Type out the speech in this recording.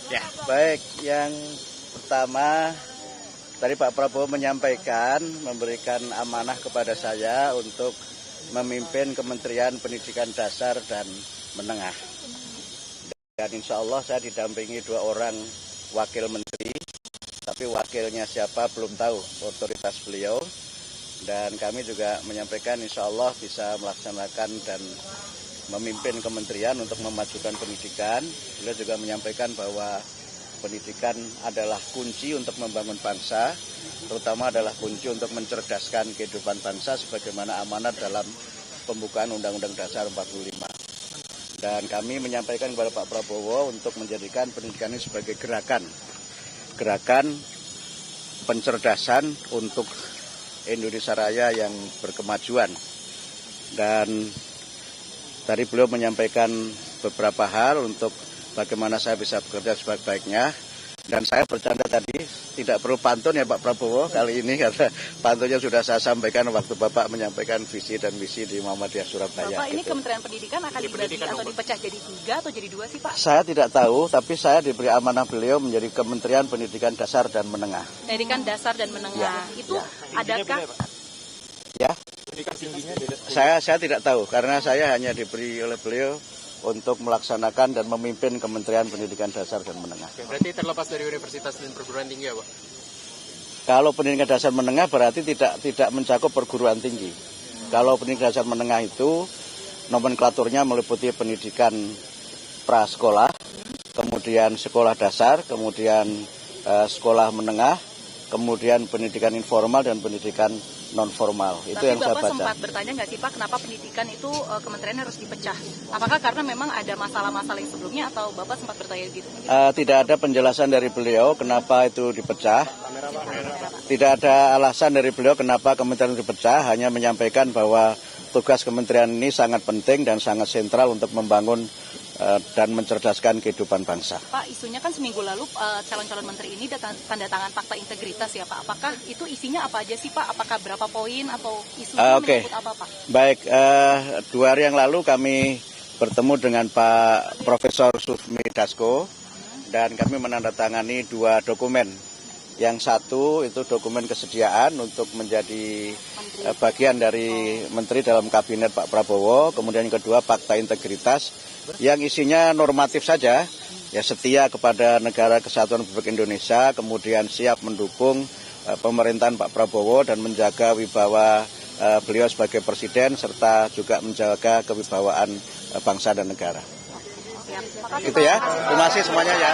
Ya, baik. Yang pertama, tadi Pak Prabowo menyampaikan, memberikan amanah kepada saya untuk memimpin Kementerian Pendidikan Dasar dan Menengah. Dan insya Allah saya didampingi 2 orang wakil menteri, tapi wakilnya siapa belum tahu, otoritas beliau. Dan kami juga menyampaikan insya Allah bisa melaksanakan dan memimpin kementerian untuk memajukan pendidikan. Beliau juga menyampaikan bahwa pendidikan adalah kunci untuk membangun bangsa, terutama adalah kunci untuk mencerdaskan kehidupan bangsa sebagaimana amanat dalam pembukaan Undang-Undang Dasar 45. Dan kami menyampaikan kepada Pak Prabowo untuk menjadikan pendidikan ini sebagai gerakan pencerdasan untuk Indonesia Raya yang berkemajuan. Dan tadi beliau menyampaikan beberapa hal untuk bagaimana saya bisa bekerja sebaik-baiknya. Dan saya bercanda tadi, tidak perlu pantun ya Pak Prabowo kali ini, karena pantunnya sudah saya sampaikan waktu Bapak menyampaikan visi dan misi di Muhammadiyah Surabaya. Bapak, ini Kementerian Pendidikan akan dibagi atau dipecah jadi 3 atau jadi 2 sih Pak? Saya tidak tahu, tapi saya diberi amanah beliau menjadi Kementerian Pendidikan Dasar dan Menengah. Pendidikan Dasar dan Menengah, itu adakah? Ya, saya tidak tahu, karena saya hanya diberi oleh beliau untuk melaksanakan dan memimpin Kementerian Pendidikan Dasar dan Menengah. Oke, berarti terlepas dari universitas dan perguruan tinggi ya Pak? Kalau pendidikan dasar menengah berarti tidak mencakup perguruan tinggi. Kalau pendidikan dasar menengah itu nomenklaturnya meliputi pendidikan prasekolah, kemudian sekolah dasar, kemudian sekolah menengah, kemudian pendidikan informal dan pendidikan non formal. Itu yang saya baca. Tapi Bapak sempat bertanya nggak sih Pak, kenapa pendidikan itu kementerian harus dipecah? Apakah karena memang ada masalah-masalah yang sebelumnya atau Bapak sempat bertanya gitu? Tidak ada penjelasan dari beliau kenapa itu dipecah. Tidak ada alasan dari beliau kenapa kementerian dipecah, hanya menyampaikan bahwa tugas kementerian ini sangat penting dan sangat sentral untuk membangun dan mencerdaskan kehidupan bangsa. Pak, isunya kan seminggu lalu calon-calon menteri ini tanda tangan fakta integritas ya Pak. Apakah itu isinya apa aja sih Pak? Apakah berapa poin atau isunya menyebut apa Pak? Baik, 2 hari yang lalu kami bertemu dengan Pak Profesor Sufmi Dasko dan kami menandatangani 2 dokumen. Yang satu itu dokumen kesediaan untuk menjadi bagian dari menteri dalam kabinet Pak Prabowo. Kemudian yang kedua fakta integritas yang isinya normatif saja, ya setia kepada negara kesatuan Republik Indonesia, kemudian siap mendukung pemerintahan Pak Prabowo dan menjaga wibawa beliau sebagai presiden serta juga menjaga kewibawaan bangsa dan negara. Siap. Itu ya, terima kasih semuanya ya.